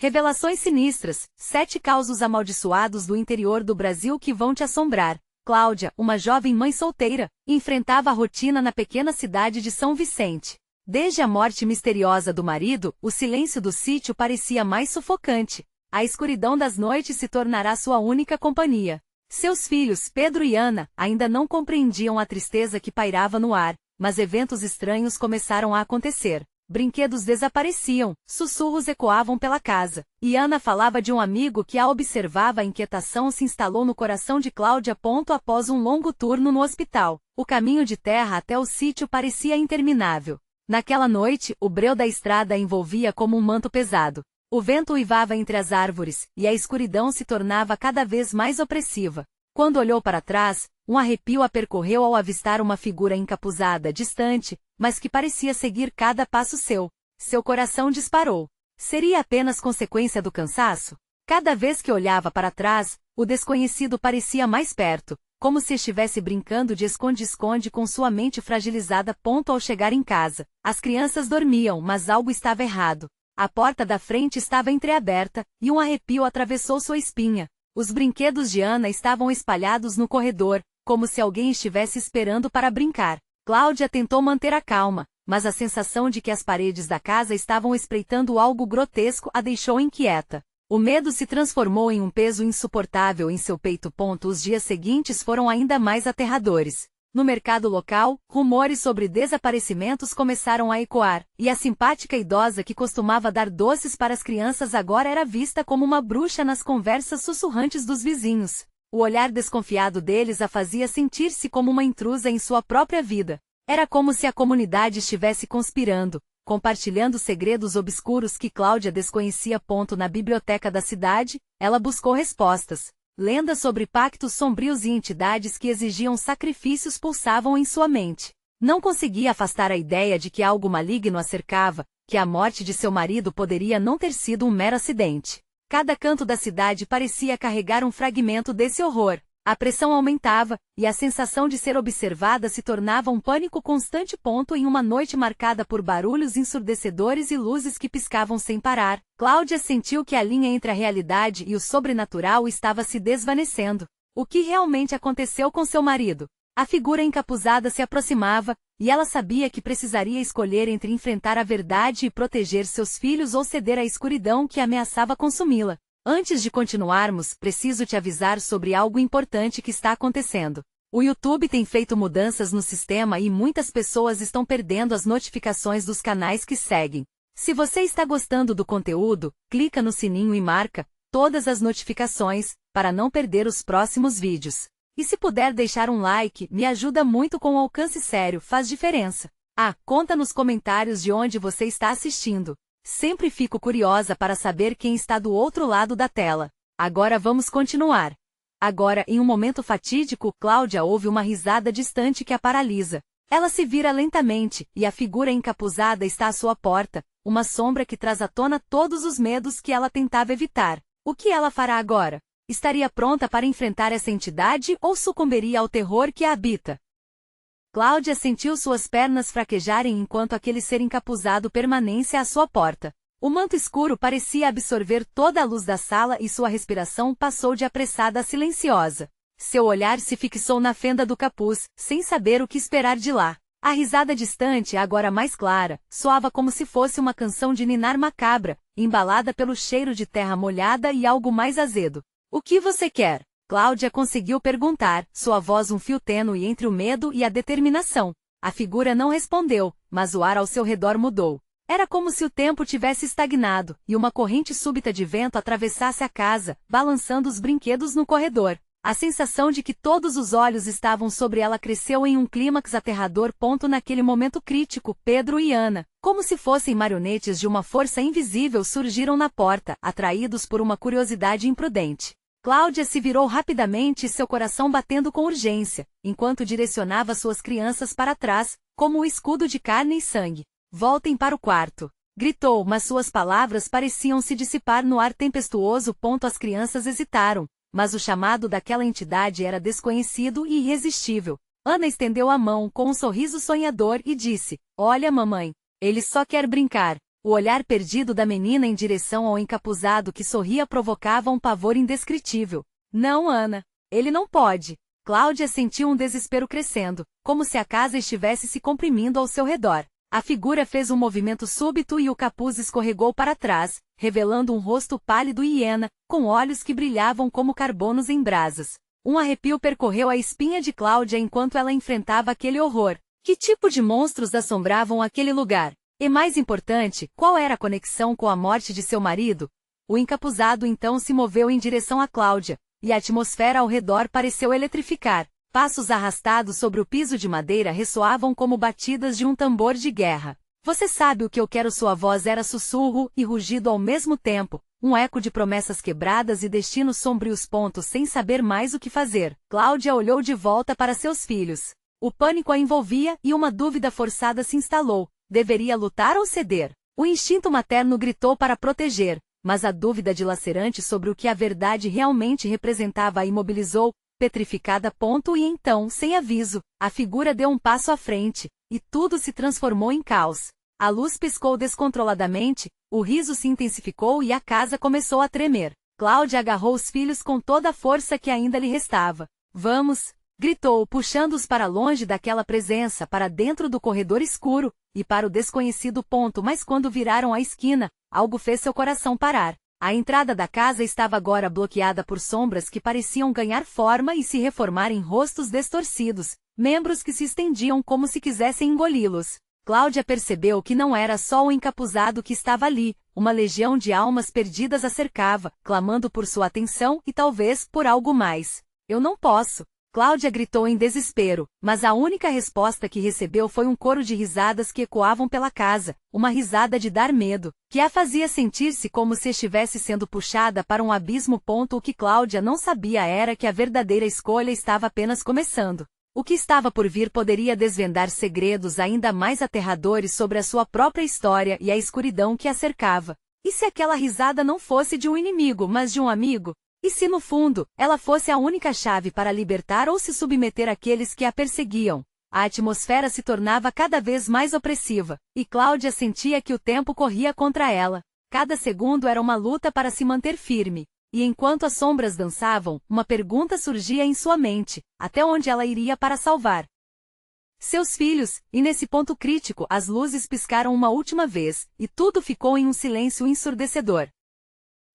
Revelações sinistras, 7 causos amaldiçoados do interior do Brasil que vão te assombrar. Cláudia, uma jovem mãe solteira, enfrentava a rotina na pequena cidade de São Vicente. Desde a morte misteriosa do marido, o silêncio do sítio parecia mais sufocante. A escuridão das noites se tornará sua única companhia. Seus filhos, Pedro e Ana, ainda não compreendiam a tristeza que pairava no ar, mas eventos estranhos começaram a acontecer. Brinquedos desapareciam, sussurros ecoavam pela casa, e Ana falava de um amigo que a observava. A inquietação se instalou no coração de Cláudia. Após um longo turno no hospital, o caminho de terra até o sítio parecia interminável. Naquela noite, o breu da estrada a envolvia como um manto pesado. O vento uivava entre as árvores, e a escuridão se tornava cada vez mais opressiva. Quando olhou para trás, um arrepio a percorreu ao avistar uma figura encapuzada distante, mas que parecia seguir cada passo seu. Seu coração disparou. Seria apenas consequência do cansaço? Cada vez que olhava para trás, o desconhecido parecia mais perto, como se estivesse brincando de esconde-esconde com sua mente fragilizada. Ao chegar em casa, as crianças dormiam, mas algo estava errado. A porta da frente estava entreaberta, e um arrepio atravessou sua espinha. Os brinquedos de Ana estavam espalhados no corredor, como se alguém estivesse esperando para brincar. Cláudia tentou manter a calma, mas a sensação de que as paredes da casa estavam espreitando algo grotesco a deixou inquieta. O medo se transformou em um peso insuportável em seu peito. Os dias seguintes foram ainda mais aterradores. No mercado local, rumores sobre desaparecimentos começaram a ecoar, e a simpática idosa que costumava dar doces para as crianças agora era vista como uma bruxa nas conversas sussurrantes dos vizinhos. O olhar desconfiado deles a fazia sentir-se como uma intrusa em sua própria vida. Era como se a comunidade estivesse conspirando, compartilhando segredos obscuros que Cláudia desconhecia. Na biblioteca da cidade, ela buscou respostas. Lendas sobre pactos sombrios e entidades que exigiam sacrifícios pulsavam em sua mente. Não conseguia afastar a ideia de que algo maligno a cercava, que a morte de seu marido poderia não ter sido um mero acidente. Cada canto da cidade parecia carregar um fragmento desse horror. A pressão aumentava, e a sensação de ser observada se tornava um pânico constante. Em uma noite marcada por barulhos ensurdecedores e luzes que piscavam sem parar, Cláudia sentiu que a linha entre a realidade e o sobrenatural estava se desvanecendo. O que realmente aconteceu com seu marido? A figura encapuzada se aproximava, e ela sabia que precisaria escolher entre enfrentar a verdade e proteger seus filhos ou ceder à escuridão que ameaçava consumi-la. Antes de continuarmos, preciso te avisar sobre algo importante que está acontecendo. O YouTube tem feito mudanças no sistema e muitas pessoas estão perdendo as notificações dos canais que seguem. Se você está gostando do conteúdo, clica no sininho e marca todas as notificações, para não perder os próximos vídeos. E se puder deixar um like, me ajuda muito. Com alcance sério, faz diferença. Conta nos comentários de onde você está assistindo. Sempre fico curiosa para saber quem está do outro lado da tela. Agora vamos continuar. Agora, em um momento fatídico, Cláudia ouve uma risada distante que a paralisa. Ela se vira lentamente, e a figura encapuzada está à sua porta, uma sombra que traz à tona todos os medos que ela tentava evitar. O que ela fará agora? Estaria pronta para enfrentar essa entidade ou sucumbiria ao terror que a habita? Cláudia sentiu suas pernas fraquejarem enquanto aquele ser encapuzado permanecia à sua porta. O manto escuro parecia absorver toda a luz da sala e sua respiração passou de apressada a silenciosa. Seu olhar se fixou na fenda do capuz, sem saber o que esperar de lá. A risada distante, agora mais clara, soava como se fosse uma canção de ninar macabra, embalada pelo cheiro de terra molhada e algo mais azedo. O que você quer? Cláudia conseguiu perguntar, sua voz um fio tênue entre o medo e a determinação. A figura não respondeu, mas o ar ao seu redor mudou. Era como se o tempo tivesse estagnado, e uma corrente súbita de vento atravessasse a casa, balançando os brinquedos no corredor. A sensação de que todos os olhos estavam sobre ela cresceu em um clímax aterrador. Naquele momento crítico, Pedro e Ana, como se fossem marionetes de uma força invisível, surgiram na porta, atraídos por uma curiosidade imprudente. Cláudia se virou rapidamente, seu coração batendo com urgência, enquanto direcionava suas crianças para trás, como um escudo de carne e sangue. Voltem para o quarto. Gritou, mas suas palavras pareciam se dissipar no ar tempestuoso. As crianças hesitaram, mas o chamado daquela entidade era desconhecido e irresistível. Ana estendeu a mão com um sorriso sonhador e disse: Olha, mamãe, ele só quer brincar. O olhar perdido da menina em direção ao encapuzado que sorria provocava um pavor indescritível. Não, Ana. Ele não pode. Cláudia sentiu um desespero crescendo, como se a casa estivesse se comprimindo ao seu redor. A figura fez um movimento súbito e o capuz escorregou para trás, revelando um rosto pálido e hiena, com olhos que brilhavam como carbonos em brasas. Um arrepio percorreu a espinha de Cláudia enquanto ela enfrentava aquele horror. Que tipo de monstros assombravam aquele lugar? E mais importante, qual era a conexão com a morte de seu marido? O encapuzado então se moveu em direção a Cláudia, e a atmosfera ao redor pareceu eletrificar. Passos arrastados sobre o piso de madeira ressoavam como batidas de um tambor de guerra. Você sabe o que eu quero? Sua voz era sussurro e rugido ao mesmo tempo, um eco de promessas quebradas e destinos sombrios. Sem saber mais o que fazer, Cláudia olhou de volta para seus filhos. O pânico a envolvia e uma dúvida forçada se instalou. Deveria lutar ou ceder? O instinto materno gritou para proteger, mas a dúvida dilacerante sobre o que a verdade realmente representava a imobilizou, petrificada. E então, sem aviso, a figura deu um passo à frente, e tudo se transformou em caos. A luz piscou descontroladamente, o riso se intensificou e a casa começou a tremer. Cláudia agarrou os filhos com toda a força que ainda lhe restava. Vamos! Gritou, puxando-os para longe daquela presença, para dentro do corredor escuro, e para o desconhecido. Mas quando viraram a esquina, algo fez seu coração parar. A entrada da casa estava agora bloqueada por sombras que pareciam ganhar forma e se reformar em rostos distorcidos, membros que se estendiam como se quisessem engoli-los. Cláudia percebeu que não era só o encapuzado que estava ali, uma legião de almas perdidas a cercava, clamando por sua atenção e talvez por algo mais. Eu não posso! Cláudia gritou em desespero, mas a única resposta que recebeu foi um coro de risadas que ecoavam pela casa, uma risada de dar medo, que a fazia sentir-se como se estivesse sendo puxada para um abismo. O que Cláudia não sabia era que a verdadeira escolha estava apenas começando. O que estava por vir poderia desvendar segredos ainda mais aterradores sobre a sua própria história e a escuridão que a cercava. E se aquela risada não fosse de um inimigo, mas de um amigo? E se, no fundo, ela fosse a única chave para libertar ou se submeter àqueles que a perseguiam? A atmosfera se tornava cada vez mais opressiva, e Cláudia sentia que o tempo corria contra ela. Cada segundo era uma luta para se manter firme. E enquanto as sombras dançavam, uma pergunta surgia em sua mente: até onde ela iria para salvar seus filhos? E nesse ponto crítico, as luzes piscaram uma última vez, e tudo ficou em um silêncio ensurdecedor.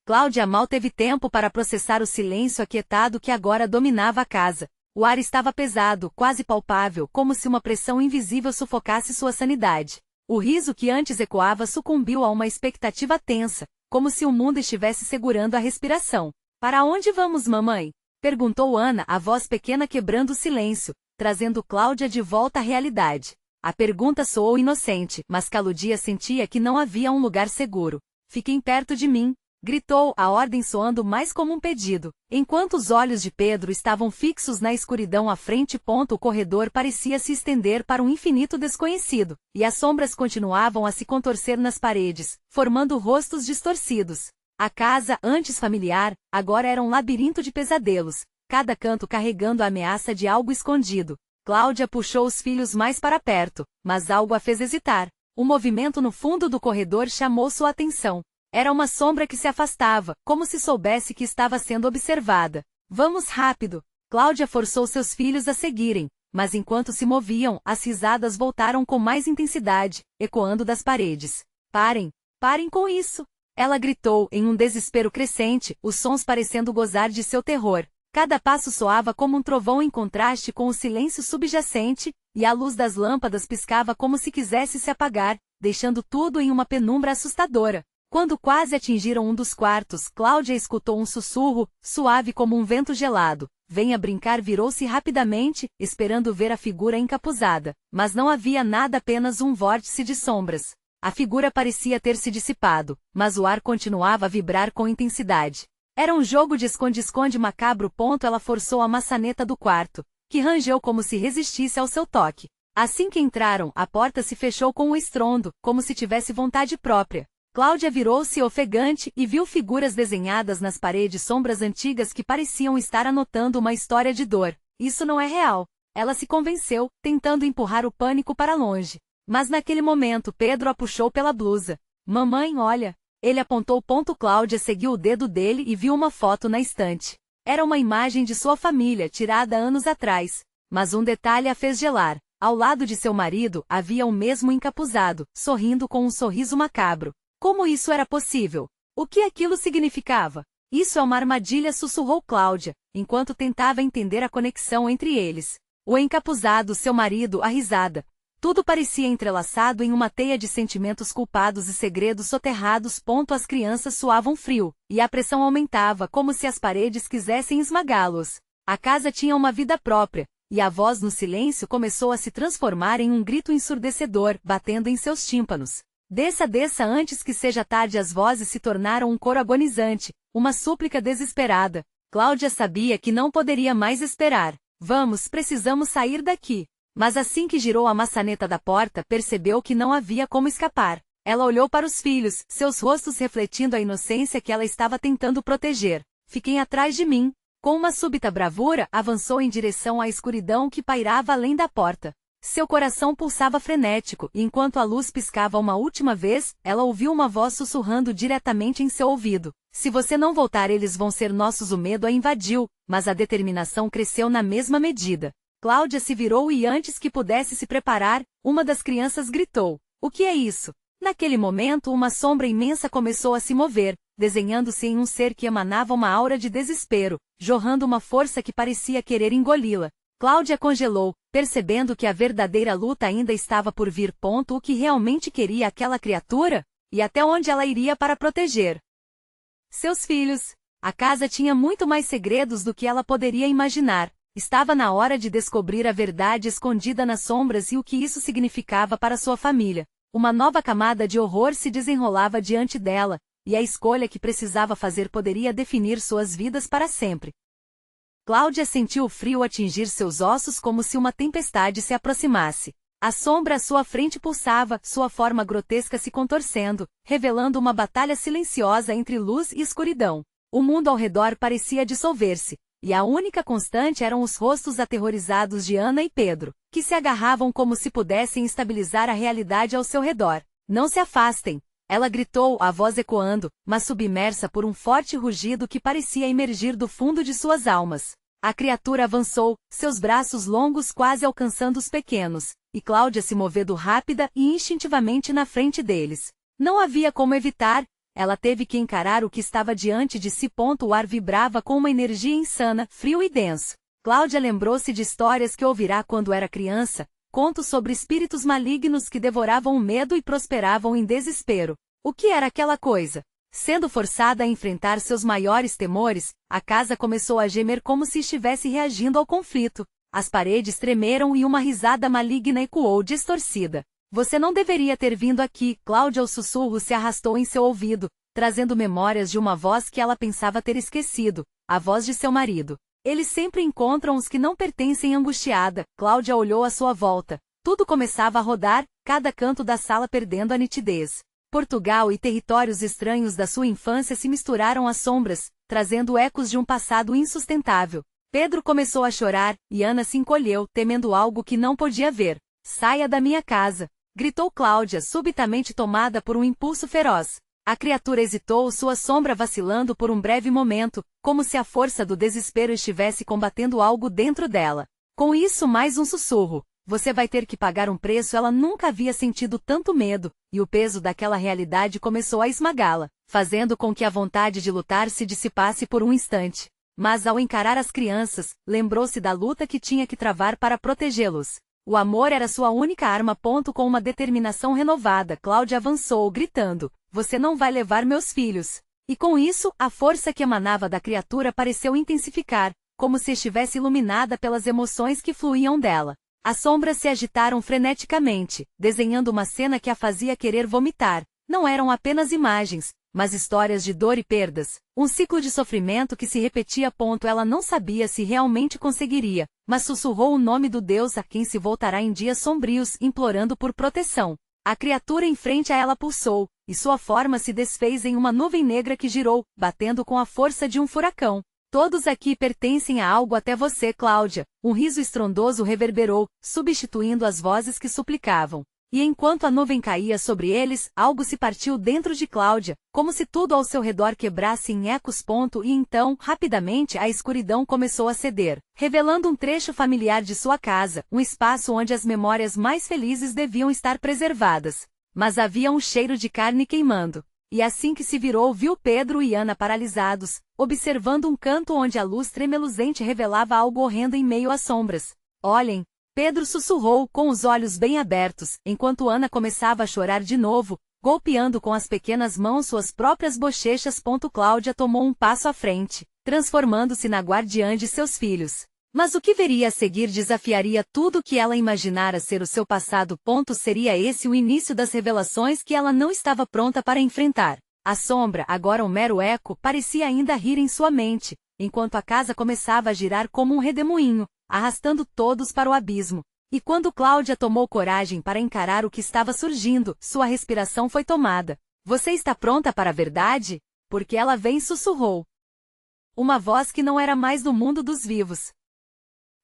Cláudia mal teve tempo para processar o silêncio aquietado que agora dominava a casa. O ar estava pesado, quase palpável, como se uma pressão invisível sufocasse sua sanidade. O riso que antes ecoava sucumbiu a uma expectativa tensa, como se o mundo estivesse segurando a respiração. Para onde vamos, mamãe? Perguntou Ana, a voz pequena quebrando o silêncio, trazendo Cláudia de volta à realidade. A pergunta soou inocente, mas Cláudia sentia que não havia um lugar seguro. Fiquem perto de mim, gritou, a ordem soando mais como um pedido. Enquanto os olhos de Pedro estavam fixos na escuridão à frente. O corredor parecia se estender para um infinito desconhecido, e as sombras continuavam a se contorcer nas paredes, formando rostos distorcidos. A casa, antes familiar, agora era um labirinto de pesadelos, cada canto carregando a ameaça de algo escondido. Cláudia puxou os filhos mais para perto, mas algo a fez hesitar. Um movimento no fundo do corredor chamou sua atenção. Era uma sombra que se afastava, como se soubesse que estava sendo observada. Vamos rápido! Cláudia forçou seus filhos a seguirem, mas enquanto se moviam, as risadas voltaram com mais intensidade, ecoando das paredes. Parem! Parem com isso! Ela gritou, em um desespero crescente, os sons parecendo gozar de seu terror. Cada passo soava como um trovão em contraste com o silêncio subjacente, e a luz das lâmpadas piscava como se quisesse se apagar, deixando tudo em uma penumbra assustadora. Quando quase atingiram um dos quartos, Cláudia escutou um sussurro, suave como um vento gelado. Venha brincar. Virou-se rapidamente, esperando ver a figura encapuzada. Mas não havia nada, apenas um vórtice de sombras. A figura parecia ter se dissipado, mas o ar continuava a vibrar com intensidade. Era um jogo de esconde-esconde macabro. Ela forçou a maçaneta do quarto, que rangeu como se resistisse ao seu toque. Assim que entraram, a porta se fechou com um estrondo, como se tivesse vontade própria. Cláudia virou-se ofegante e viu figuras desenhadas nas paredes, sombras antigas que pareciam estar anotando uma história de dor. Isso não é real. Ela se convenceu, tentando empurrar o pânico para longe. Mas naquele momento Pedro a puxou pela blusa. Mamãe, olha. Ele apontou. Cláudia seguiu o dedo dele e viu uma foto na estante. Era uma imagem de sua família tirada anos atrás. Mas um detalhe a fez gelar. Ao lado de seu marido havia o mesmo encapuzado, sorrindo com um sorriso macabro. Como isso era possível? O que aquilo significava? Isso é uma armadilha, sussurrou Cláudia, enquanto tentava entender a conexão entre eles. O encapuzado, seu marido, a risada. Tudo parecia entrelaçado em uma teia de sentimentos culpados e segredos soterrados. As crianças suavam frio, e a pressão aumentava como se as paredes quisessem esmagá-los. A casa tinha uma vida própria, e a voz no silêncio começou a se transformar em um grito ensurdecedor, batendo em seus tímpanos. Desça, desça antes que seja tarde. As vozes se tornaram um coro agonizante, uma súplica desesperada. Cláudia sabia que não poderia mais esperar. Vamos, precisamos sair daqui. Mas assim que girou a maçaneta da porta, percebeu que não havia como escapar. Ela olhou para os filhos, seus rostos refletindo a inocência que ela estava tentando proteger. Fiquem atrás de mim. Com uma súbita bravura, avançou em direção à escuridão que pairava além da porta. Seu coração pulsava frenético, e enquanto a luz piscava uma última vez, ela ouviu uma voz sussurrando diretamente em seu ouvido. Se você não voltar, eles vão ser nossos. O medo a invadiu, mas a determinação cresceu na mesma medida. Cláudia se virou e antes que pudesse se preparar, uma das crianças gritou. O que é isso? Naquele momento, uma sombra imensa começou a se mover, desenhando-se em um ser que emanava uma aura de desespero, jorrando uma força que parecia querer engoli-la. Cláudia congelou, percebendo que a verdadeira luta ainda estava por vir. O que realmente queria aquela criatura? E até onde ela iria para proteger seus filhos? A casa tinha muito mais segredos do que ela poderia imaginar. Estava na hora de descobrir a verdade escondida nas sombras e o que isso significava para sua família. Uma nova camada de horror se desenrolava diante dela, e a escolha que precisava fazer poderia definir suas vidas para sempre. Cláudia sentiu o frio atingir seus ossos como se uma tempestade se aproximasse. A sombra à sua frente pulsava, sua forma grotesca se contorcendo, revelando uma batalha silenciosa entre luz e escuridão. O mundo ao redor parecia dissolver-se, e a única constante eram os rostos aterrorizados de Ana e Pedro, que se agarravam como se pudessem estabilizar a realidade ao seu redor. Não se afastem! Ela gritou, a voz ecoando, mas submersa por um forte rugido que parecia emergir do fundo de suas almas. A criatura avançou, seus braços longos quase alcançando os pequenos, e Cláudia se movendo rápida e instintivamente na frente deles. Não havia como evitar, ela teve que encarar o que estava diante de si. O ar vibrava com uma energia insana, frio e denso. Cláudia lembrou-se de histórias que ouvirá quando era criança, contos sobre espíritos malignos que devoravam o medo e prosperavam em desespero. O que era aquela coisa? Sendo forçada a enfrentar seus maiores temores, a casa começou a gemer como se estivesse reagindo ao conflito. As paredes tremeram e uma risada maligna ecoou distorcida. Você não deveria ter vindo aqui. Cláudia, o sussurro se arrastou em seu ouvido, trazendo memórias de uma voz que ela pensava ter esquecido, a voz de seu marido. Eles sempre encontram os que não pertencem. Angustiada, Cláudia olhou à sua volta. Tudo começava a rodar, cada canto da sala perdendo a nitidez. Portugal e territórios estranhos da sua infância se misturaram às sombras, trazendo ecos de um passado insustentável. Pedro começou a chorar, e Ana se encolheu, temendo algo que não podia ver. Saia da minha casa! Gritou Cláudia, subitamente tomada por um impulso feroz. A criatura hesitou, sua sombra vacilando por um breve momento, como se a força do desespero estivesse combatendo algo dentro dela. Com isso, mais um sussurro. Você vai ter que pagar um preço. Ela nunca havia sentido tanto medo, e o peso daquela realidade começou a esmagá-la, fazendo com que a vontade de lutar se dissipasse por um instante. Mas ao encarar as crianças, lembrou-se da luta que tinha que travar para protegê-los. O amor era sua única arma. Com uma determinação renovada, Cláudia avançou, gritando, você não vai levar meus filhos. E com isso, a força que emanava da criatura pareceu intensificar, como se estivesse iluminada pelas emoções que fluíam dela. As sombras se agitaram freneticamente, desenhando uma cena que a fazia querer vomitar. Não eram apenas imagens, mas histórias de dor e perdas, um ciclo de sofrimento que se repetia. Ela não sabia se realmente conseguiria, mas sussurrou o nome do Deus a quem se voltará em dias sombrios, implorando por proteção. A criatura em frente a ela pulsou, e sua forma se desfez em uma nuvem negra que girou, batendo com a força de um furacão. Todos aqui pertencem a algo, até você, Cláudia. Um riso estrondoso reverberou, substituindo as vozes que suplicavam. E enquanto a nuvem caía sobre eles, algo se partiu dentro de Cláudia, como se tudo ao seu redor quebrasse em ecos. E então, rapidamente a escuridão começou a ceder, revelando um trecho familiar de sua casa, um espaço onde as memórias mais felizes deviam estar preservadas. Mas havia um cheiro de carne queimando. E assim que se virou, viu Pedro e Ana paralisados, observando um canto onde a luz tremeluzente revelava algo horrendo em meio às sombras. Olhem! Pedro sussurrou, com os olhos bem abertos, enquanto Ana começava a chorar de novo, golpeando com as pequenas mãos suas próprias bochechas. Cláudia tomou um passo à frente, transformando-se na guardiã de seus filhos. Mas o que veria a seguir desafiaria tudo o que ela imaginara ser o seu passado. Seria esse o início das revelações que ela não estava pronta para enfrentar. A sombra, agora um mero eco, parecia ainda rir em sua mente, enquanto a casa começava a girar como um redemoinho, arrastando todos para o abismo. E quando Cláudia tomou coragem para encarar o que estava surgindo, sua respiração foi tomada. Você está pronta para a verdade? Porque ela vem, sussurrou. Uma voz que não era mais do mundo dos vivos.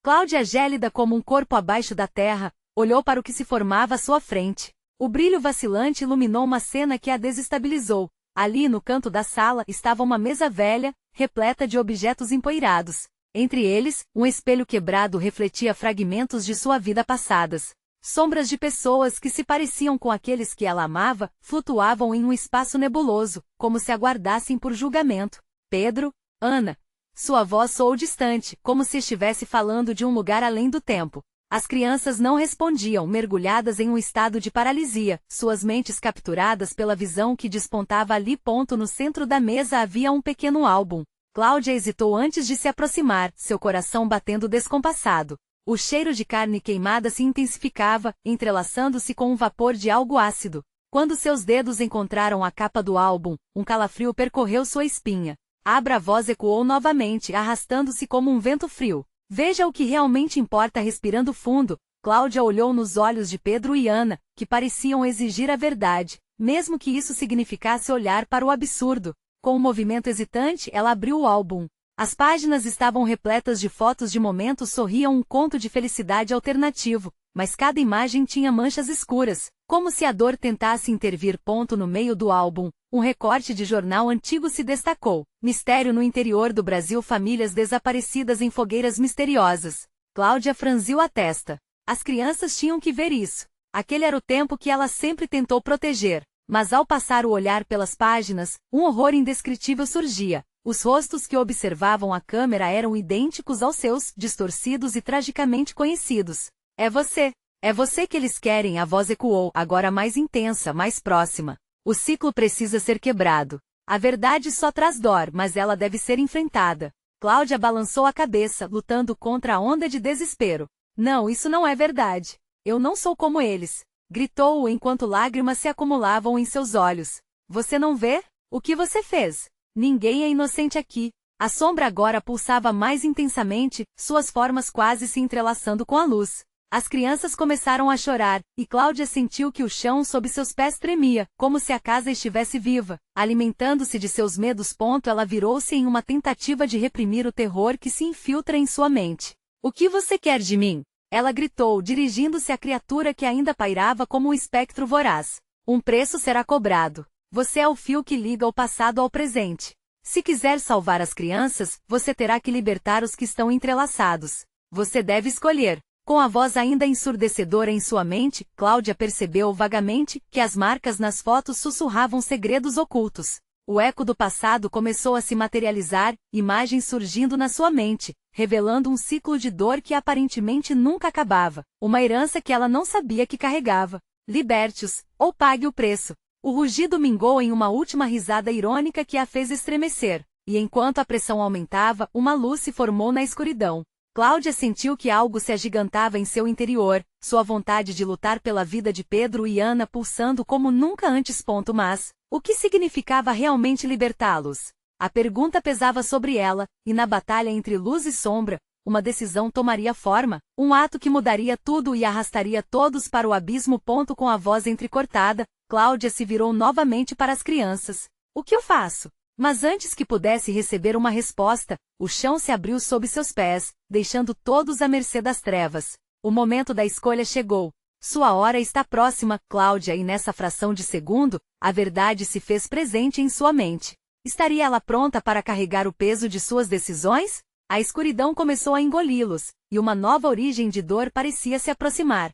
Cláudia, gélida como um corpo abaixo da terra, olhou para o que se formava à sua frente. O brilho vacilante iluminou uma cena que a desestabilizou. Ali no canto da sala estava uma mesa velha, repleta de objetos empoeirados. Entre eles, um espelho quebrado refletia fragmentos de sua vida passadas. Sombras de pessoas que se pareciam com aqueles que ela amava, flutuavam em um espaço nebuloso, como se aguardassem por julgamento. Pedro, Ana. Sua voz soou distante, como se estivesse falando de um lugar além do tempo. As crianças não respondiam, mergulhadas em um estado de paralisia, suas mentes capturadas pela visão que despontava ali. No centro da mesa havia um pequeno álbum. Cláudia hesitou antes de se aproximar, seu coração batendo descompassado. O cheiro de carne queimada se intensificava, entrelaçando-se com um vapor de algo ácido. Quando seus dedos encontraram a capa do álbum, um calafrio percorreu sua espinha. Abra, a voz ecoou novamente, arrastando-se como um vento frio. Veja o que realmente importa. Respirando fundo, Cláudia olhou nos olhos de Pedro e Ana, que pareciam exigir a verdade, mesmo que isso significasse olhar para o absurdo. Com um movimento hesitante, ela abriu o álbum. As páginas estavam repletas de fotos de momentos. Sorriam, um conto de felicidade alternativo, mas cada imagem tinha manchas escuras, como se a dor tentasse intervir. No meio do álbum, um recorte de jornal antigo se destacou. Mistério no interior do Brasil, famílias desaparecidas em fogueiras misteriosas. Cláudia franziu a testa. As crianças tinham que ver isso. Aquele era o tempo que ela sempre tentou proteger. Mas ao passar o olhar pelas páginas, um horror indescritível surgia. Os rostos que observavam a câmera eram idênticos aos seus, distorcidos e tragicamente conhecidos. É você que eles querem, a voz ecoou, agora mais intensa, mais próxima. O ciclo precisa ser quebrado. A verdade só traz dor, mas ela deve ser enfrentada. Cláudia balançou a cabeça, lutando contra a onda de desespero. Não, isso não é verdade. Eu não sou como eles. Gritou-o enquanto lágrimas se acumulavam em seus olhos. Você não vê? O que você fez? Ninguém é inocente aqui. A sombra agora pulsava mais intensamente, suas formas quase se entrelaçando com a luz. As crianças começaram a chorar, e Cláudia sentiu que o chão sob seus pés tremia, como se a casa estivesse viva. Alimentando-se de seus medos. Ela virou-se em uma tentativa de reprimir o terror que se infiltra em sua mente. O que você quer de mim? Ela gritou, dirigindo-se à criatura que ainda pairava como um espectro voraz. Um preço será cobrado. Você é o fio que liga o passado ao presente. Se quiser salvar as crianças, você terá que libertar os que estão entrelaçados. Você deve escolher. Com a voz ainda ensurdecedora em sua mente, Cláudia percebeu vagamente que as marcas nas fotos sussurravam segredos ocultos. O eco do passado começou a se materializar, imagens surgindo na sua mente, revelando um ciclo de dor que aparentemente nunca acabava, uma herança que ela não sabia que carregava. Liberte-os, ou pague o preço. O rugido mingou em uma última risada irônica que a fez estremecer, e enquanto a pressão aumentava, uma luz se formou na escuridão. Cláudia sentiu que algo se agigantava em seu interior, sua vontade de lutar pela vida de Pedro e Ana pulsando como nunca antes. Mas, o que significava realmente libertá-los? A pergunta pesava sobre ela, e na batalha entre luz e sombra, uma decisão tomaria forma, um ato que mudaria tudo e arrastaria todos para o abismo. Com a voz entrecortada, Cláudia se virou novamente para as crianças. O que eu faço? Mas antes que pudesse receber uma resposta, o chão se abriu sob seus pés, deixando todos à mercê das trevas. O momento da escolha chegou. Sua hora está próxima, Cláudia, e nessa fração de segundo, a verdade se fez presente em sua mente. Estaria ela pronta para carregar o peso de suas decisões? A escuridão começou a engoli-los, e uma nova origem de dor parecia se aproximar.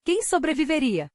Quem sobreviveria?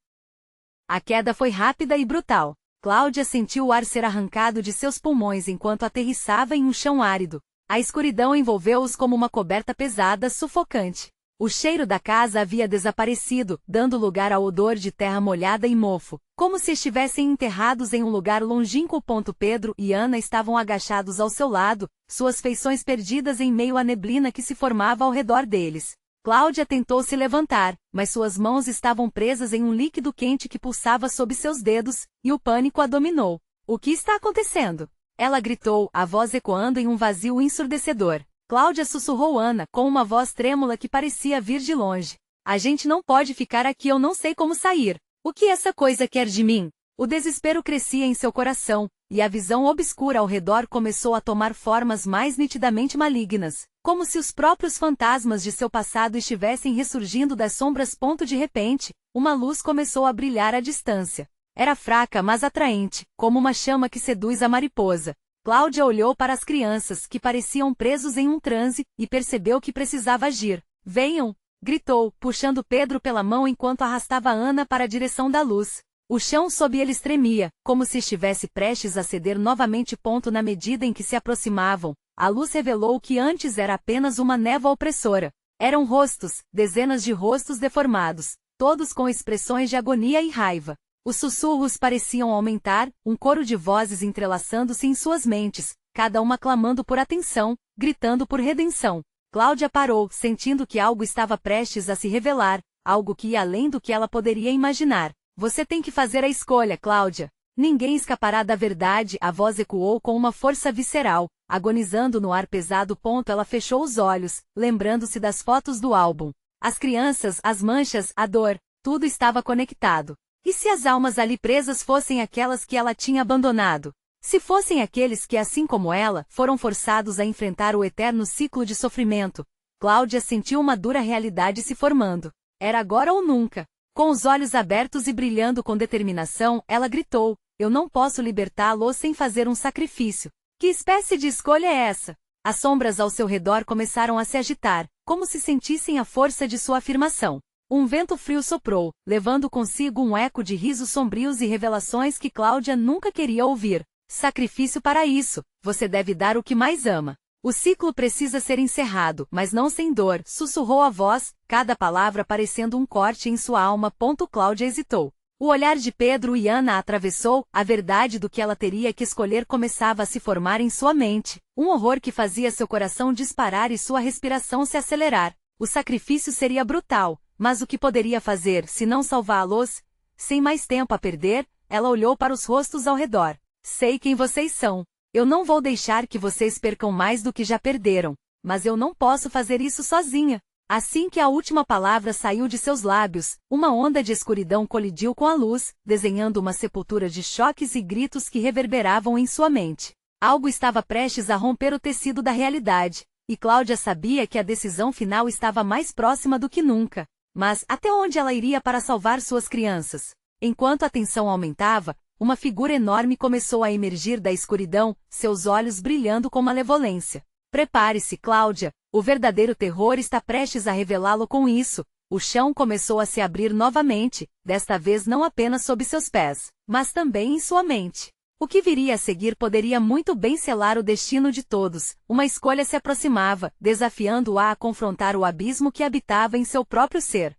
A queda foi rápida e brutal. Cláudia sentiu o ar ser arrancado de seus pulmões enquanto aterrissava em um chão árido. A escuridão envolveu-os como uma coberta pesada, sufocante. O cheiro da casa havia desaparecido, dando lugar ao odor de terra molhada e mofo, como se estivessem enterrados em um lugar longínquo. Pedro e Ana estavam agachados ao seu lado, suas feições perdidas em meio à neblina que se formava ao redor deles. Cláudia tentou se levantar, mas suas mãos estavam presas em um líquido quente que pulsava sob seus dedos, e o pânico a dominou. O que está acontecendo? Ela gritou, a voz ecoando em um vazio ensurdecedor. Cláudia sussurrou Ana, com uma voz trêmula que parecia vir de longe. A gente não pode ficar aqui, eu não sei como sair. O que essa coisa quer de mim? O desespero crescia em seu coração, e a visão obscura ao redor começou a tomar formas mais nitidamente malignas, como se os próprios fantasmas de seu passado estivessem ressurgindo das sombras. De repente, uma luz começou a brilhar à distância. Era fraca, mas atraente, como uma chama que seduz a mariposa. Cláudia olhou para as crianças, que pareciam presos em um transe, e percebeu que precisava agir. Venham! Gritou, puxando Pedro pela mão enquanto arrastava Ana para a direção da luz. O chão sob eles tremia, como se estivesse prestes a ceder novamente. Na medida em que se aproximavam, a luz revelou o que antes era apenas uma névoa opressora. Eram rostos, dezenas de rostos deformados, todos com expressões de agonia e raiva. Os sussurros pareciam aumentar, um coro de vozes entrelaçando-se em suas mentes, cada uma clamando por atenção, gritando por redenção. Cláudia parou, sentindo que algo estava prestes a se revelar, algo que ia além do que ela poderia imaginar. Você tem que fazer a escolha, Cláudia. Ninguém escapará da verdade, a voz ecoou com uma força visceral, agonizando no ar pesado. Ela fechou os olhos, lembrando-se das fotos do álbum. As crianças, as manchas, a dor, tudo estava conectado. E se as almas ali presas fossem aquelas que ela tinha abandonado? Se fossem aqueles que, assim como ela, foram forçados a enfrentar o eterno ciclo de sofrimento? Cláudia sentiu uma dura realidade se formando. Era agora ou nunca. Com os olhos abertos e brilhando com determinação, ela gritou, eu não posso libertá-lo sem fazer um sacrifício. Que espécie de escolha é essa? As sombras ao seu redor começaram a se agitar, como se sentissem a força de sua afirmação. Um vento frio soprou, levando consigo um eco de risos sombrios e revelações que Cláudia nunca queria ouvir. Sacrifício para isso, você deve dar o que mais ama. O ciclo precisa ser encerrado, mas não sem dor, sussurrou a voz, cada palavra parecendo um corte em sua alma. Cláudia hesitou. O olhar de Pedro e Ana a atravessou, a verdade do que ela teria que escolher começava a se formar em sua mente, um horror que fazia seu coração disparar e sua respiração se acelerar. O sacrifício seria brutal, mas o que poderia fazer se não salvá-los? Sem mais tempo a perder, ela olhou para os rostos ao redor. Sei quem vocês são. Eu não vou deixar que vocês percam mais do que já perderam, mas eu não posso fazer isso sozinha. Assim que a última palavra saiu de seus lábios, uma onda de escuridão colidiu com a luz, desenhando uma sepultura de choques e gritos que reverberavam em sua mente. Algo estava prestes a romper o tecido da realidade, e Cláudia sabia que a decisão final estava mais próxima do que nunca. Mas até onde ela iria para salvar suas crianças? Enquanto a tensão aumentava, uma figura enorme começou a emergir da escuridão, seus olhos brilhando com malevolência. Prepare-se, Cláudia, o verdadeiro terror está prestes a revelá-lo. Com isso, o chão começou a se abrir novamente, desta vez não apenas sob seus pés, mas também em sua mente. O que viria a seguir poderia muito bem selar o destino de todos. Uma escolha se aproximava, desafiando-a a confrontar o abismo que habitava em seu próprio ser.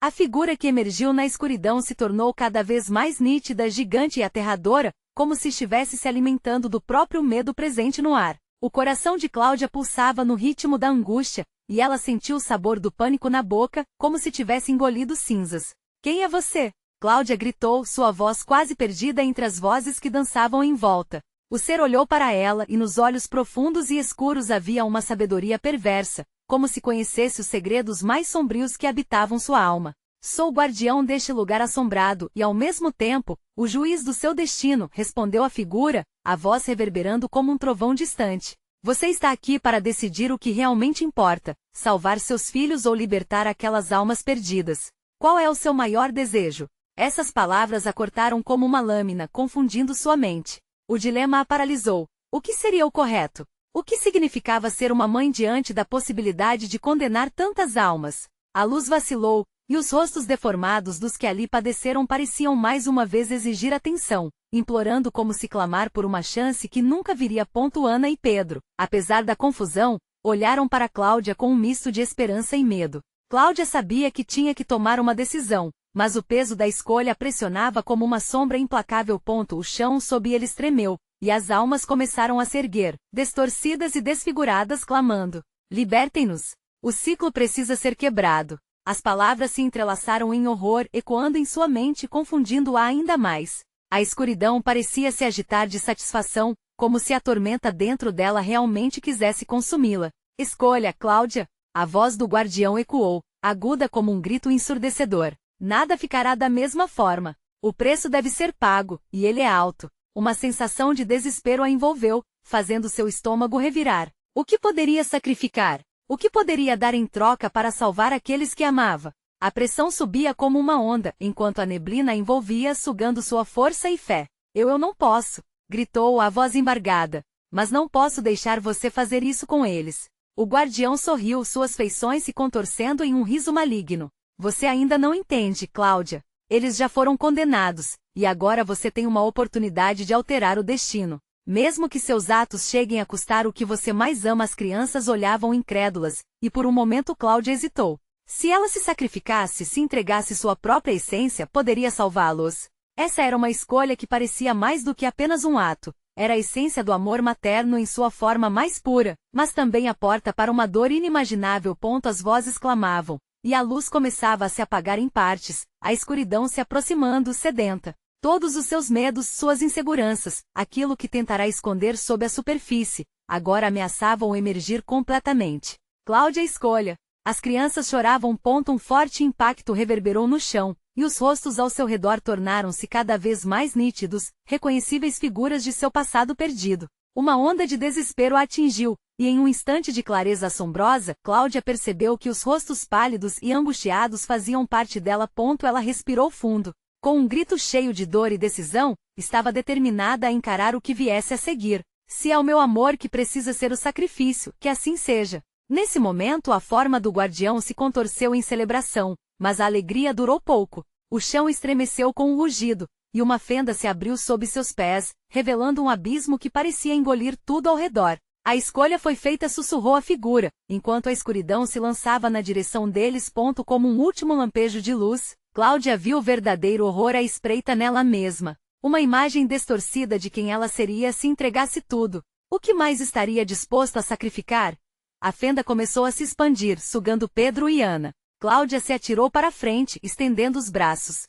A figura que emergiu na escuridão se tornou cada vez mais nítida, gigante e aterradora, como se estivesse se alimentando do próprio medo presente no ar. O coração de Cláudia pulsava no ritmo da angústia, e ela sentiu o sabor do pânico na boca, como se tivesse engolido cinzas. Quem é você? Cláudia gritou, sua voz quase perdida entre as vozes que dançavam em volta. O ser olhou para ela e nos olhos profundos e escuros havia uma sabedoria perversa, como se conhecesse os segredos mais sombrios que habitavam sua alma. Sou o guardião deste lugar assombrado e, ao mesmo tempo, o juiz do seu destino, respondeu a figura, a voz reverberando como um trovão distante. Você está aqui para decidir o que realmente importa, salvar seus filhos ou libertar aquelas almas perdidas. Qual é o seu maior desejo? Essas palavras a cortaram como uma lâmina, confundindo sua mente. O dilema a paralisou. O que seria o correto? O que significava ser uma mãe diante da possibilidade de condenar tantas almas? A luz vacilou, e os rostos deformados dos que ali padeceram pareciam mais uma vez exigir atenção, implorando como se clamar por uma chance que nunca viria. Ana e Pedro, apesar da confusão, olharam para Cláudia com um misto de esperança e medo. Cláudia sabia que tinha que tomar uma decisão, mas o peso da escolha a pressionava como uma sombra implacável. O chão sob eles tremeu, e as almas começaram a se erguer, distorcidas e desfiguradas, clamando: libertem-nos! O ciclo precisa ser quebrado. As palavras se entrelaçaram em horror, ecoando em sua mente, confundindo-a ainda mais. A escuridão parecia se agitar de satisfação, como se a tormenta dentro dela realmente quisesse consumi-la. Escolha, Cláudia! A voz do guardião ecoou, aguda como um grito ensurdecedor. Nada ficará da mesma forma. O preço deve ser pago, e ele é alto. Uma sensação de desespero a envolveu, fazendo seu estômago revirar. O que poderia sacrificar? O que poderia dar em troca para salvar aqueles que amava? A pressão subia como uma onda, enquanto a neblina a envolvia, sugando sua força e fé. Eu não posso, gritou a voz embargada. Mas não posso deixar você fazer isso com eles. O guardião sorriu, suas feições se contorcendo em um riso maligno. Você ainda não entende, Cláudia. Eles já foram condenados, e agora você tem uma oportunidade de alterar o destino. Mesmo que seus atos cheguem a custar o que você mais ama. As crianças olhavam incrédulas, e por um momento Cláudia hesitou. Se ela se sacrificasse, se entregasse sua própria essência, poderia salvá-los. Essa era uma escolha que parecia mais do que apenas um ato. Era a essência do amor materno em sua forma mais pura, mas também a porta para uma dor inimaginável. As vozes clamavam, e a luz começava a se apagar em partes, a escuridão se aproximando, sedenta. Todos os seus medos, suas inseguranças, aquilo que tentará esconder sob a superfície, agora ameaçavam emergir completamente. Cláudia, escolha! As crianças choravam. Um forte impacto reverberou no chão, e os rostos ao seu redor tornaram-se cada vez mais nítidos, reconhecíveis figuras de seu passado perdido. Uma onda de desespero a atingiu, e em um instante de clareza assombrosa, Cláudia percebeu que os rostos pálidos e angustiados faziam parte dela. Ela respirou fundo. Com um grito cheio de dor e decisão, estava determinada a encarar o que viesse a seguir. Se é o meu amor que precisa ser o sacrifício, que assim seja. Nesse momento a forma do guardião se contorceu em celebração, mas a alegria durou pouco. O chão estremeceu com um rugido, e uma fenda se abriu sob seus pés, revelando um abismo que parecia engolir tudo ao redor. A escolha foi feita, sussurrou a figura, enquanto a escuridão se lançava na direção deles. Como um último lampejo de luz, Cláudia viu o verdadeiro horror à espreita nela mesma. Uma imagem distorcida de quem ela seria se entregasse tudo. O que mais estaria disposto a sacrificar? A fenda começou a se expandir, sugando Pedro e Ana. Cláudia se atirou para a frente, estendendo os braços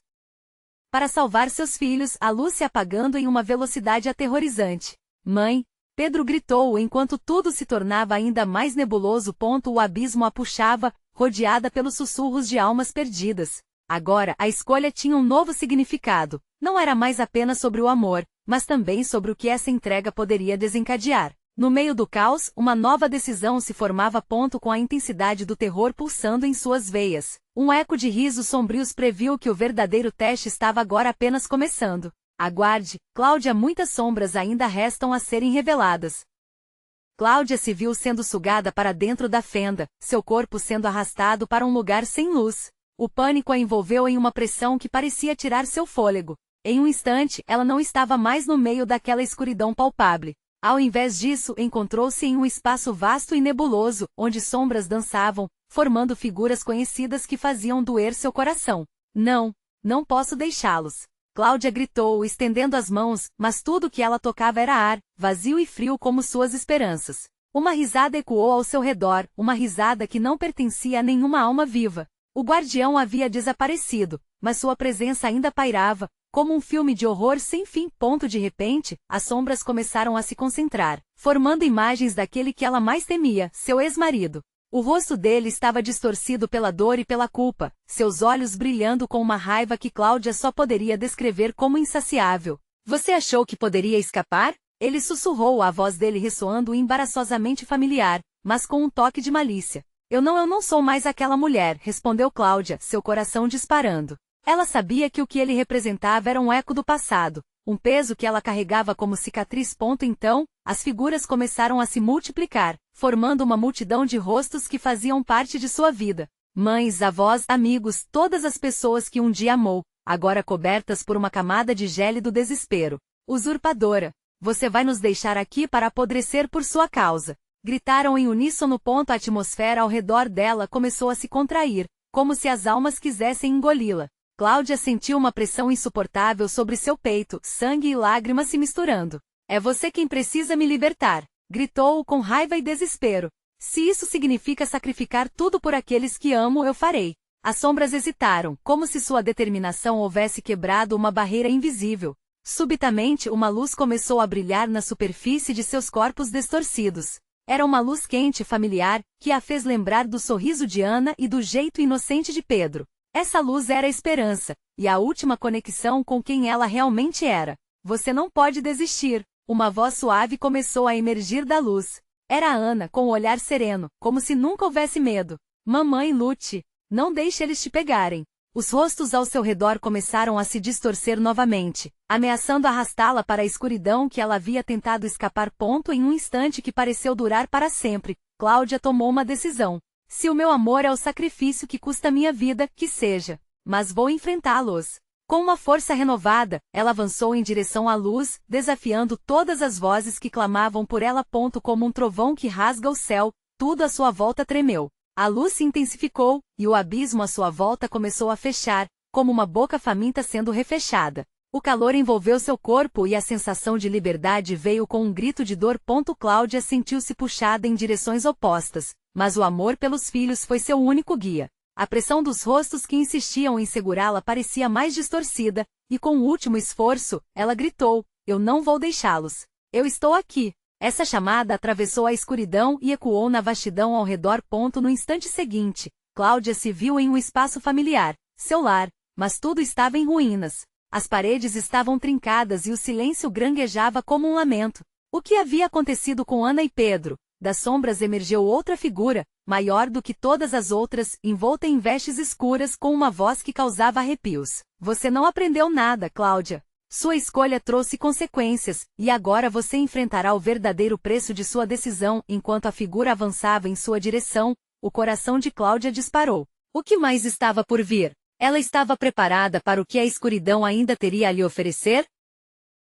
para salvar seus filhos, a luz se apagando em uma velocidade aterrorizante. Mãe! Pedro gritou enquanto tudo se tornava ainda mais nebuloso. O abismo a puxava, rodeada pelos sussurros de almas perdidas. Agora, a escolha tinha um novo significado. Não era mais apenas sobre o amor, mas também sobre o que essa entrega poderia desencadear. No meio do caos, uma nova decisão se formava. Com a intensidade do terror pulsando em suas veias. Um eco de risos sombrios previu que o verdadeiro teste estava agora apenas começando. Aguarde, Cláudia, muitas sombras ainda restam a serem reveladas. Cláudia se viu sendo sugada para dentro da fenda, seu corpo sendo arrastado para um lugar sem luz. O pânico a envolveu em uma pressão que parecia tirar seu fôlego. Em um instante, ela não estava mais no meio daquela escuridão palpável. Ao invés disso, encontrou-se em um espaço vasto e nebuloso, onde sombras dançavam, formando figuras conhecidas que faziam doer seu coração. Não posso deixá-los. Cláudia gritou, estendendo as mãos, mas tudo que ela tocava era ar, vazio e frio como suas esperanças. Uma risada ecoou ao seu redor, uma risada que não pertencia a nenhuma alma viva. O guardião havia desaparecido, mas sua presença ainda pairava, como um filme de horror sem fim. De repente, as sombras começaram a se concentrar, formando imagens daquele que ela mais temia, seu ex-marido. O rosto dele estava distorcido pela dor e pela culpa, seus olhos brilhando com uma raiva que Cláudia só poderia descrever como insaciável. Você achou que poderia escapar? Ele sussurrou, a voz dele ressoando embaraçosamente familiar, mas com um toque de malícia. Eu não sou mais aquela mulher, respondeu Cláudia, seu coração disparando. Ela sabia que o que ele representava era um eco do passado, um peso que ela carregava como cicatriz. Então, as figuras começaram a se multiplicar, formando uma multidão de rostos que faziam parte de sua vida. Mães, avós, amigos, todas as pessoas que um dia amou, agora cobertas por uma camada de gélido desespero. Usurpadora! Você vai nos deixar aqui para apodrecer por sua causa! Gritaram em uníssono. A atmosfera ao redor dela começou a se contrair, como se as almas quisessem engoli-la. Cláudia sentiu uma pressão insuportável sobre seu peito, sangue e lágrimas se misturando. É você quem precisa me libertar! Gritou com raiva e desespero. Se isso significa sacrificar tudo por aqueles que amo, eu farei. As sombras hesitaram, como se sua determinação houvesse quebrado uma barreira invisível. Subitamente, uma luz começou a brilhar na superfície de seus corpos distorcidos. Era uma luz quente e familiar, que a fez lembrar do sorriso de Ana e do jeito inocente de Pedro. Essa luz era a esperança, e a última conexão com quem ela realmente era. Você não pode desistir. Uma voz suave começou a emergir da luz. Era Ana, com o olhar sereno, como se nunca houvesse medo. Mamãe, lute. Não deixe eles te pegarem. Os rostos ao seu redor começaram a se distorcer novamente, ameaçando arrastá-la para a escuridão que ela havia tentado escapar. Em um instante que pareceu durar para sempre, Cláudia tomou uma decisão. Se o meu amor é o sacrifício que custa minha vida, que seja. Mas vou enfrentá-los. Com uma força renovada, ela avançou em direção à luz, desafiando todas as vozes que clamavam por ela. Como um trovão que rasga o céu, tudo à sua volta tremeu. A luz se intensificou, e o abismo à sua volta começou a fechar, como uma boca faminta sendo refechada. O calor envolveu seu corpo e a sensação de liberdade veio com um grito de dor. Cláudia sentiu-se puxada em direções opostas, mas o amor pelos filhos foi seu único guia. A pressão dos rostos que insistiam em segurá-la parecia mais distorcida, e com o último esforço, ela gritou: eu não vou deixá-los. Eu estou aqui. Essa chamada atravessou a escuridão e ecoou na vastidão ao redor. No instante seguinte, Cláudia se viu em um espaço familiar, seu lar, mas tudo estava em ruínas. As paredes estavam trincadas e o silêncio granguejava como um lamento. O que havia acontecido com Ana e Pedro? Das sombras emergiu outra figura, maior do que todas as outras, envolta em vestes escuras, com uma voz que causava arrepios. Você não aprendeu nada, Cláudia. Sua escolha trouxe consequências, e agora você enfrentará o verdadeiro preço de sua decisão. Enquanto a figura avançava em sua direção, o coração de Cláudia disparou. O que mais estava por vir? Ela estava preparada para o que a escuridão ainda teria a lhe oferecer?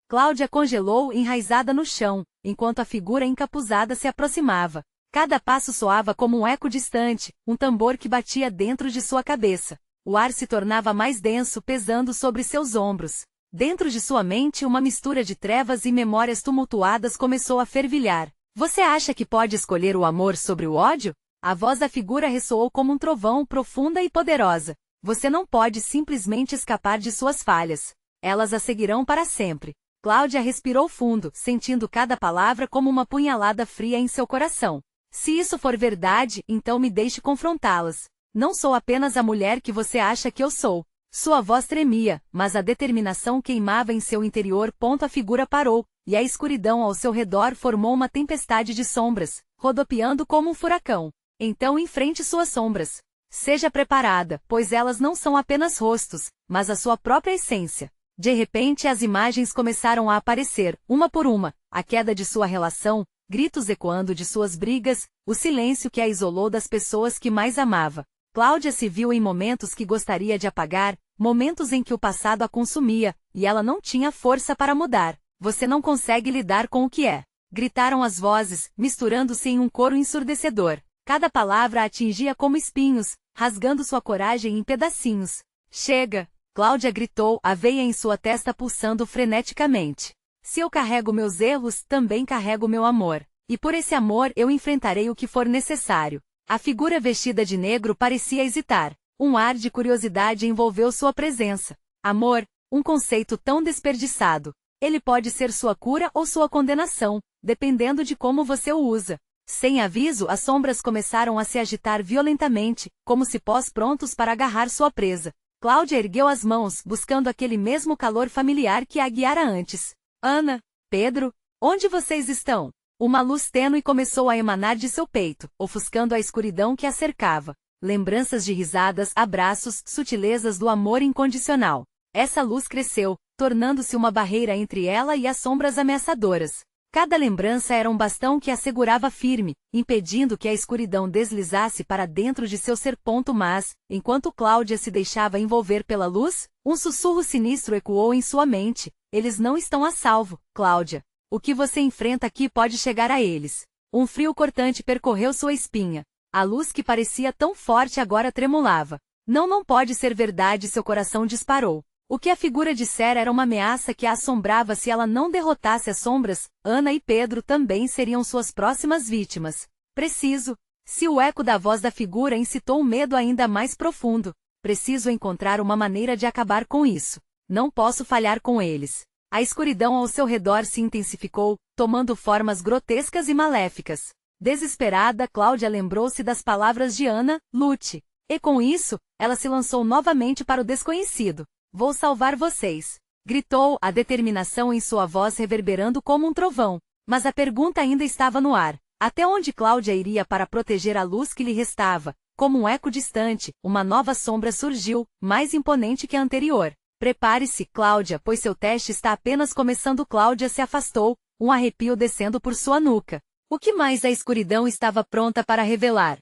Cláudia congelou, enraizada no chão, enquanto a figura encapuzada se aproximava. Cada passo soava como um eco distante, um tambor que batia dentro de sua cabeça. O ar se tornava mais denso, pesando sobre seus ombros. Dentro de sua mente, uma mistura de trevas e memórias tumultuadas começou a fervilhar. Você acha que pode escolher o amor sobre o ódio? A voz da figura ressoou como um trovão, profunda e poderosa. Você não pode simplesmente escapar de suas falhas. Elas a seguirão para sempre. Cláudia respirou fundo, sentindo cada palavra como uma punhalada fria em seu coração. Se isso for verdade, então me deixe confrontá-las. Não sou apenas a mulher que você acha que eu sou. Sua voz tremia, mas a determinação queimava em seu interior. A figura parou, e a escuridão ao seu redor formou uma tempestade de sombras, rodopiando como um furacão. Então enfrente suas sombras. Seja preparada, pois elas não são apenas rostos, mas a sua própria essência. De repente as imagens começaram a aparecer, uma por uma, a queda de sua relação, gritos ecoando de suas brigas, o silêncio que a isolou das pessoas que mais amava. Cláudia se viu em momentos que gostaria de apagar, momentos em que o passado a consumia, e ela não tinha força para mudar. Você não consegue lidar com o que é. Gritaram as vozes, misturando-se em um coro ensurdecedor. Cada palavra a atingia como espinhos, rasgando sua coragem em pedacinhos. Chega! Cláudia gritou, a veia em sua testa pulsando freneticamente. Se eu carrego meus erros, também carrego meu amor. E por esse amor eu enfrentarei o que for necessário. A figura vestida de negro parecia hesitar. Um ar de curiosidade envolveu sua presença. Amor, um conceito tão desperdiçado. Ele pode ser sua cura ou sua condenação, dependendo de como você o usa. Sem aviso, as sombras começaram a se agitar violentamente, como cipós prontos para agarrar sua presa. Cláudia ergueu as mãos, buscando aquele mesmo calor familiar que a guiara antes. Ana, Pedro, onde vocês estão? Uma luz tênue começou a emanar de seu peito, ofuscando a escuridão que a cercava. Lembranças de risadas, abraços, sutilezas do amor incondicional. Essa luz cresceu, tornando-se uma barreira entre ela e as sombras ameaçadoras. Cada lembrança era um bastão que a segurava firme, impedindo que a escuridão deslizasse para dentro de seu ser. Mas, enquanto Cláudia se deixava envolver pela luz, um sussurro sinistro ecoou em sua mente. Eles não estão a salvo, Cláudia. O que você enfrenta aqui pode chegar a eles. Um frio cortante percorreu sua espinha. A luz que parecia tão forte agora tremulava. Não pode ser verdade, seu coração disparou. O que a figura dissera era uma ameaça que a assombrava. Se ela não derrotasse as sombras, Ana e Pedro também seriam suas próximas vítimas. Preciso. Se o eco da voz da figura incitou um medo ainda mais profundo. Preciso encontrar uma maneira de acabar com isso. Não posso falhar com eles. A escuridão ao seu redor se intensificou, tomando formas grotescas e maléficas. Desesperada, Cláudia lembrou-se das palavras de Ana, lute. E com isso, ela se lançou novamente para o desconhecido. Vou salvar vocês. Gritou, a determinação em sua voz reverberando como um trovão. Mas a pergunta ainda estava no ar. Até onde Cláudia iria para proteger a luz que lhe restava? Como um eco distante, uma nova sombra surgiu, mais imponente que a anterior. Prepare-se, Cláudia, pois seu teste está apenas começando. Cláudia se afastou, um arrepio descendo por sua nuca. O que mais a escuridão estava pronta para revelar?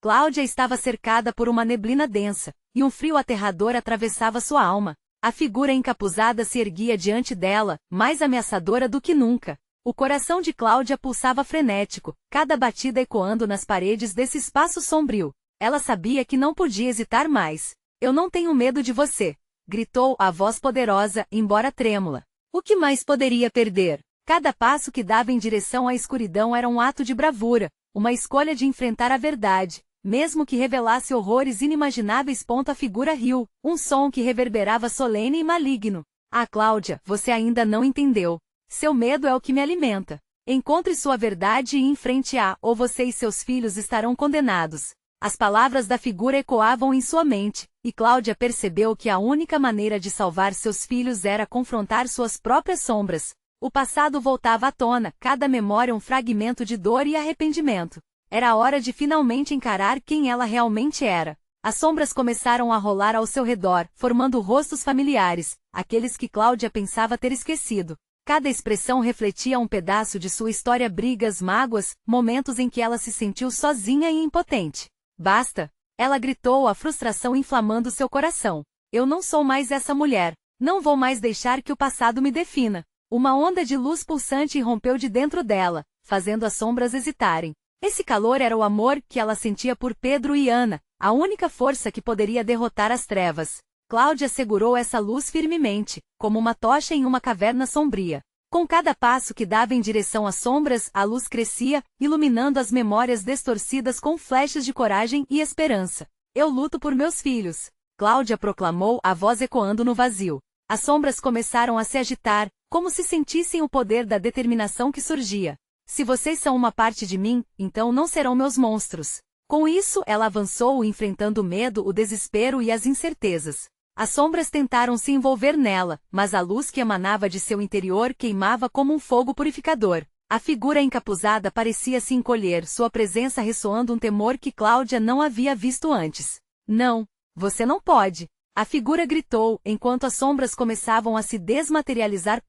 Cláudia estava cercada por uma neblina densa, e um frio aterrador atravessava sua alma. A figura encapuzada se erguia diante dela, mais ameaçadora do que nunca. O coração de Cláudia pulsava frenético, cada batida ecoando nas paredes desse espaço sombrio. Ela sabia que não podia hesitar mais. Eu não tenho medo de você, gritou a voz poderosa, embora trêmula. O que mais poderia perder? Cada passo que dava em direção à escuridão era um ato de bravura, uma escolha de enfrentar a verdade, mesmo que revelasse horrores inimagináveis. A figura riu, um som que reverberava solene e maligno. Ah, Cláudia, você ainda não entendeu. Seu medo é o que me alimenta. Encontre sua verdade e enfrente-a, ou você e seus filhos estarão condenados. As palavras da figura ecoavam em sua mente, e Cláudia percebeu que a única maneira de salvar seus filhos era confrontar suas próprias sombras. O passado voltava à tona, cada memória um fragmento de dor e arrependimento. Era hora de finalmente encarar quem ela realmente era. As sombras começaram a rolar ao seu redor, formando rostos familiares, aqueles que Cláudia pensava ter esquecido. Cada expressão refletia um pedaço de sua história: brigas, mágoas, momentos em que ela se sentiu sozinha e impotente. Basta! Ela gritou, a frustração inflamando seu coração. Eu não sou mais essa mulher. Não vou mais deixar que o passado me defina. Uma onda de luz pulsante irrompeu de dentro dela, fazendo as sombras hesitarem. Esse calor era o amor que ela sentia por Pedro e Ana, a única força que poderia derrotar as trevas. Cláudia segurou essa luz firmemente, como uma tocha em uma caverna sombria. Com cada passo que dava em direção às sombras, a luz crescia, iluminando as memórias distorcidas com flechas de coragem e esperança. Eu luto por meus filhos, Cláudia proclamou, a voz ecoando no vazio. As sombras começaram a se agitar, como se sentissem o poder da determinação que surgia. Se vocês são uma parte de mim, então não serão meus monstros. Com isso, ela avançou, enfrentando o medo, o desespero e as incertezas. As sombras tentaram se envolver nela, mas a luz que emanava de seu interior queimava como um fogo purificador. A figura encapuzada parecia se encolher, sua presença ressoando um temor que Cláudia não havia visto antes. Não, você não pode! A figura gritou, enquanto as sombras começavam a se desmaterializar.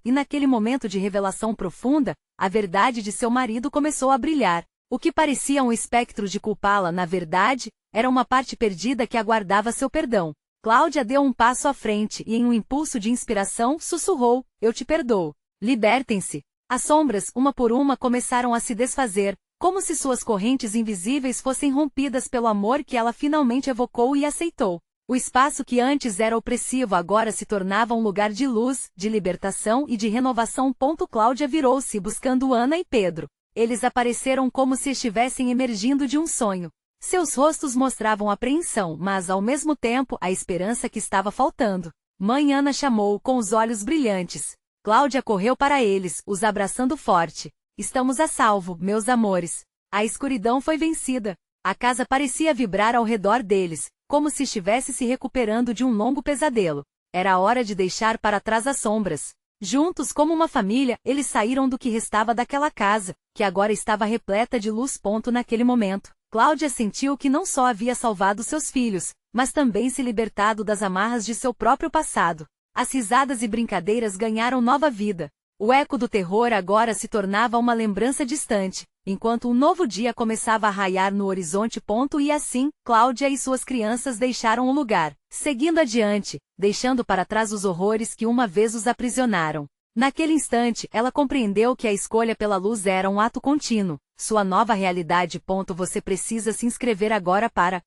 E naquele momento de revelação profunda, a verdade de seu marido começou a brilhar. O que parecia um espectro de culpá-la, na verdade, era uma parte perdida que aguardava seu perdão. Cláudia deu um passo à frente e, em um impulso de inspiração, sussurrou, eu te perdoo. Libertem-se. As sombras, uma por uma, começaram a se desfazer, como se suas correntes invisíveis fossem rompidas pelo amor que ela finalmente evocou e aceitou. O espaço que antes era opressivo agora se tornava um lugar de luz, de libertação e de renovação. Cláudia virou-se buscando Ana e Pedro. Eles apareceram como se estivessem emergindo de um sonho. Seus rostos mostravam apreensão, mas ao mesmo tempo a esperança que estava faltando. Mãe Ana chamou com os olhos brilhantes. Cláudia correu para eles, os abraçando forte. Estamos a salvo, meus amores. A escuridão foi vencida. A casa parecia vibrar ao redor deles, como se estivesse se recuperando de um longo pesadelo. Era hora de deixar para trás as sombras. Juntos como uma família, eles saíram do que restava daquela casa, que agora estava repleta de luz. Naquele momento, Cláudia sentiu que não só havia salvado seus filhos, mas também se libertado das amarras de seu próprio passado. As risadas e brincadeiras ganharam nova vida. O eco do terror agora se tornava uma lembrança distante, enquanto um novo dia começava a raiar no horizonte. E assim, Cláudia e suas crianças deixaram o lugar, seguindo adiante, deixando para trás os horrores que uma vez os aprisionaram. Naquele instante, ela compreendeu que a escolha pela luz era um ato contínuo, sua nova realidade. Você precisa se inscrever agora para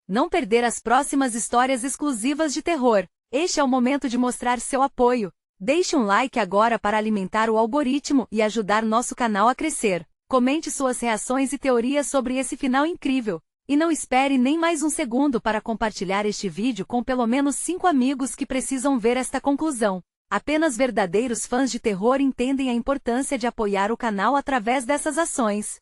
não perder as próximas histórias exclusivas de terror. Este é o momento de mostrar seu apoio. Deixe um like agora para alimentar o algoritmo e ajudar nosso canal a crescer. Comente suas reações e teorias sobre esse final incrível. E não espere nem mais um segundo para compartilhar este vídeo com pelo menos 5 amigos que precisam ver esta conclusão. Apenas verdadeiros fãs de terror entendem a importância de apoiar o canal através dessas ações.